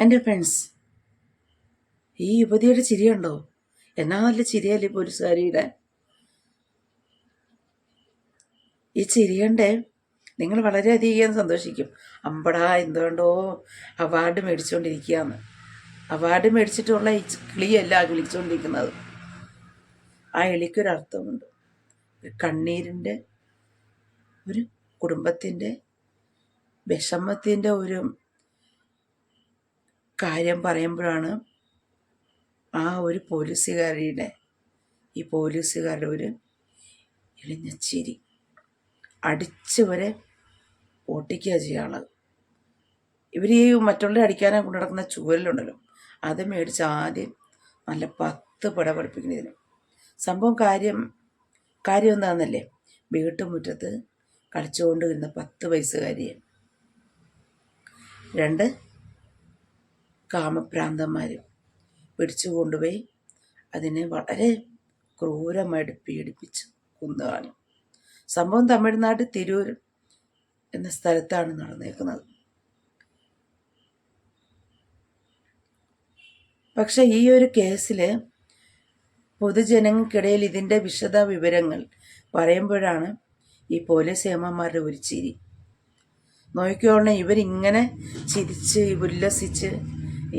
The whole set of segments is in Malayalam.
എൻ്റെ ഫ്രണ്ട്സ്, ഈ യുവതിയുടെ ചിരിയുണ്ടോ? എന്നാ നല്ല ചിരിയല്ലേ പോലീസുകാരിയുടെ. ഈ ചിരിയണ്ടേ നിങ്ങൾ വളരെയധികം സന്തോഷിക്കും. അമ്പടാ എന്തുകൊണ്ടോ അവാർഡ് മേടിച്ചുകൊണ്ടിരിക്കുകയെന്ന്. അവാർഡ് മേടിച്ചിട്ടുള്ള ഈ കിളിയല്ല വിളിച്ചുകൊണ്ടിരിക്കുന്നത്. ആ എളിക്കൊരർത്ഥമുണ്ട്. കണ്ണീരിൻ്റെ, ഒരു കുടുംബത്തിൻ്റെ വിഷമത്തിൻ്റെ ഒരു കാര്യം പറയുമ്പോഴാണ് ആ ഒരു പോലീസുകാരുടെ ഒരു ഇളിഞ്ഞ ചിരി അടിച്ച് വരെ പൊട്ടിക്കുക ചെയ്യാനുള്ളത്. ഇവർ ഈ മറ്റുള്ളവരെ അടിക്കാനെ കൊണ്ടു നടക്കുന്ന ചൂരലുണ്ടല്ലോ, അത് മേടിച്ച് ആദ്യം നല്ല 10 പട പഠിപ്പിക്കുന്നതിന്. സംഭവം കാര്യം എന്താണെന്നല്ലേ, വീട്ടുമുറ്റത്ത് കളിച്ചുകൊണ്ട് വരുന്ന 10 വയസ്സുകാരിയെ 2 കാമഭ്രാന്തന്മാർ പിടിച്ചു കൊണ്ടുപോയി അതിനെ വളരെ ക്രൂരമായിട്ട് പീഡിപ്പിച്ച് കൊന്നുകാണും. സംഭവം തമിഴ്നാട് തിരൂർ എന്ന സ്ഥലത്താണ് നടന്നേക്കുന്നത്. പക്ഷെ ഈ ഒരു കേസിൽ പൊതുജനങ്ങൾക്കിടയിൽ ഇതിൻ്റെ വിശദ വിവരങ്ങൾ പറയുമ്പോഴാണ് ഈ പോലീസ് ഏമാന്മാരുടെ ഒരു ചിരി. നോക്കിക്കോളണം, ഇവരിങ്ങനെ ചിരിച്ച് ഉല്ലസിച്ച്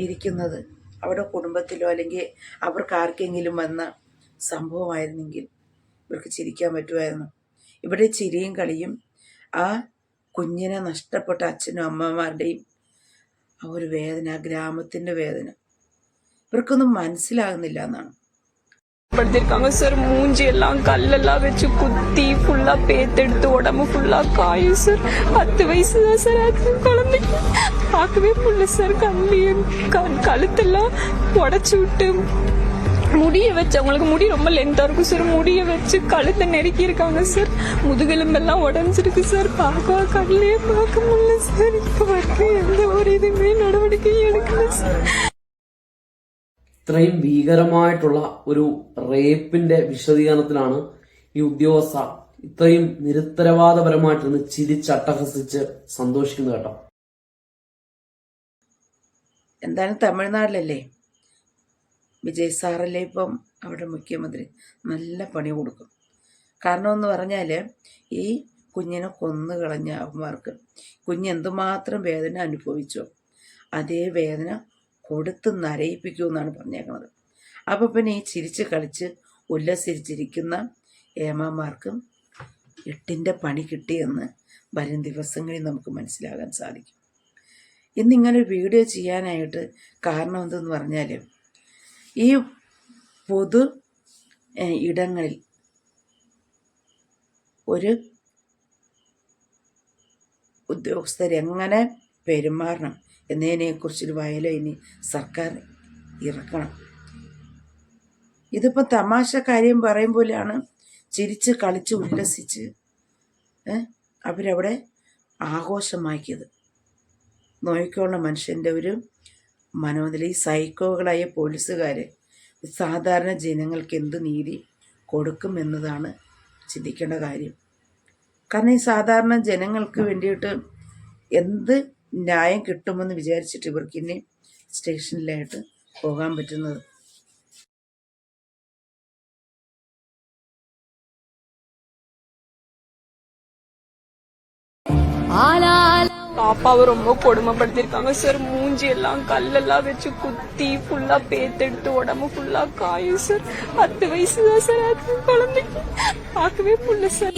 ഇരിക്കുന്നത് അവിടെ കുടുംബത്തിലോ അല്ലെങ്കിൽ അവർക്ക് ആർക്കെങ്കിലും വന്ന സംഭവമായിരുന്നെങ്കിൽ ഇവർക്ക് ചിരിക്കാൻ പറ്റുമായിരുന്നു. ഇവിടെ ചിരിയും കളിയും ആ കുഞ്ഞിനെ നഷ്ടപ്പെട്ട അച്ഛനും അമ്മമാരുടെയും ആ ഒരു വേദന, ആ ഗ്രാമത്തിൻ്റെ വേദന ഇവർക്കൊന്നും മനസ്സിലാകുന്നില്ല എന്നാണ്. படுத்திருக்காங்க சார். மூஞ்சி எல்லாம் கல்லெல்லாம் வச்சு குத்தி ஃபுல்லா பேத்தெடுத்து உடம்பு ஃபுல்லா காயும் சார். 10 வயசு தான் சார் அது குழந்தைக்கு. பார்க்கவே முடியல சார். கழுத்தெல்லாம் உடச்சு விட்டு முடிய வச்சு, அவங்களுக்கு முடி ரொம்ப லென்த்தா இருக்கும் சார், முடிய வச்சு கழுத்தை நெருக்கி இருக்காங்க சார். முதுகெலும்பெல்லாம் உடஞ்சிருக்கு சார். கண்ணிலே பார்க்க முடியல சார். இப்ப வரைக்கும் எந்த ஒரு இதுவுமே நடவடிக்கையும் எடுக்கல சார். ഇത്രയും ഭീകരമായിട്ടുള്ള ഒരു റേപ്പിന്റെ വിശദീകരണത്തിലാണ് ഈ ഉദ്യോഗസ്ഥ ഇത്രയും നിരുത്തരവാദപരമായിട്ടിരുന്ന് ചിരിച്ചട്ടഹസിച്ച് സന്തോഷിക്കുന്നത് കേട്ടോ. എന്തായാലും തമിഴ്നാട്ടിലല്ലേ, വിജയ് സാറല്ലേ ഇപ്പം അവിടെ മുഖ്യമന്ത്രി, നല്ല പണി കൊടുക്കും. കാരണം എന്ന് പറഞ്ഞാൽ ഈ കുഞ്ഞിനെ കൊന്നു കളഞ്ഞ അവന്മാർക്ക് കുഞ്ഞെന്തുമാത്രം വേദന അനുഭവിച്ചോ അതേ വേദന കൊടുത്ത് നരയിപ്പിക്കുമെന്നാണ് പറഞ്ഞേക്കുന്നത്. അപ്പോൾ പിന്നെ ഈ ചിരിച്ച് കളിച്ച് ഉല്ലസിച്ചിരിക്കുന്ന ഏമാന്മാർക്കും 8ന്റെ പണി കിട്ടിയെന്ന് വരും ദിവസങ്ങളിൽ നമുക്ക് മനസ്സിലാകാൻ സാധിക്കും. ഇന്നിങ്ങനെ വീഡിയോ ചെയ്യാനായിട്ട് കാരണം എന്തെന്ന് പറഞ്ഞാൽ, ഈ പൊതു ഇടങ്ങളിൽ ഒരു ഉദ്യോഗസ്ഥരെങ്ങനെ പെരുമാറണം എന്നതിനെക്കുറിച്ചൊരു വയലോ ഇനി സർക്കാർ ഇറക്കണം. ഇതിപ്പോൾ തമാശ കാര്യം പറയും പോലെയാണ് ചിരിച്ച് കളിച്ച് ഉല്ലസിച്ച് അവരവിടെ ആഘോഷമാക്കിയത്. നോക്കിയുള്ള മനുഷ്യൻ്റെ ഒരു മനോനില. ഈ സൈക്കോകളായ പോലീസുകാർ സാധാരണ ജനങ്ങൾക്ക് എന്ത് നീതി കൊടുക്കും എന്നതാണ് ചിന്തിക്കേണ്ട കാര്യം. കാരണം ഈ സാധാരണ ജനങ്ങൾക്ക് വേണ്ടിയിട്ട് എന്ത് ന്യായം കിട്ടുമെന്ന് വിചാരിച്ചിട്ട് ഇവർക്ക് ഇനി സ്റ്റേഷനിലായിട്ട് പോകാൻ പറ്റുന്നത്. பாப்பாவை ரொம்ப கொடுமைப்படுத்திருக்காங்க சார். மூஞ்சி எல்லாம் கல்லெல்லாம் வச்சு குத்தி ஃபுல்லா பேத்தெடுத்து உடம்பு ஃபுல்லா காயும் சார். 10 வயசு தான் சார் அது குழந்தைக்கு. பார்க்கவே முடியல சார்.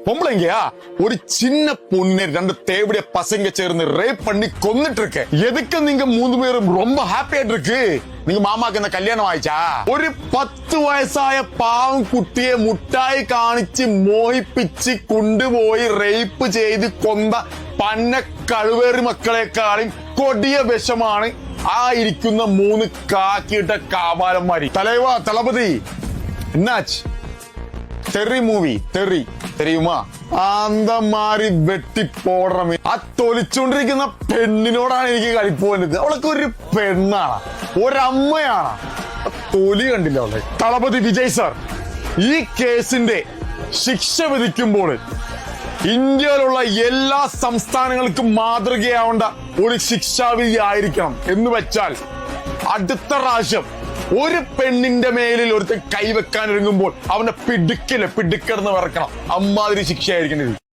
பொம்பளைங்கயா ஒரு சின்ன பொண்ணு 2 தேவடைய பசங்க சேர்ந்து ரேப் பண்ணி கொன்னுட்டு இருக்கு. எதுக்கு நீங்க 3 பேரும் ரொம்ப ஹாப்பியா இருக்கு? நீங்க மாமாக்கு என்ன கல்யாணம் ஆயிச்சா? ஒரு 10 വയസ്സായ പാവം കുട്ടിയെ മുട്ടായി കാണിച്ച് മോഹിപ്പിച്ച് കൊണ്ടുപോയി റേപ്പ് ചെയ്ത് കൊന്ന പന്ന കഴുവേറി മക്കളെക്കാളും കൊടിയ വിഷമാണ് ആ ഇരിക്കുന്ന 3 കാക്കിയിട്ട കാവാലന്മാരി. തലപതി എന്നാച്ച് തെറി മൂവി തെറി தெரியுமா? அந்த மாதிரி வெட்டி போடுற ആ തൊലിച്ചുകൊണ്ടിരിക്കുന്ന പെണ്ണിനോടാണ് എനിക്ക് കളിപ്പ് വന്നത്. അവളൊക്കെ ഒരു പെണ്ണാണ്, ഒരമ്മയാണ്. തൊലി കണ്ടില്ല അവളെ. തളപതി വിജയ് സാർ ഈ കേസിന്റെ ശിക്ഷ വിധിക്കുമ്പോൾ ഇന്ത്യയിലുള്ള എല്ലാ സംസ്ഥാനങ്ങൾക്കും മാതൃകയാവേണ്ട ഒരു ശിക്ഷാവിധി ആയിരിക്കണം. എന്ന് വെച്ചാൽ അടുത്ത പ്രാവശ്യം ഒരു പെണ്ണിന്റെ മേലിൽ ഒരുത്തൻ കൈവെക്കാൻ ഒരുങ്ങുമ്പോൾ അവനെ പിടുക്കിടന്ന് വിറക്കണം. അമ്മാതിരി ശിക്ഷയായിരിക്കണം ഇത്.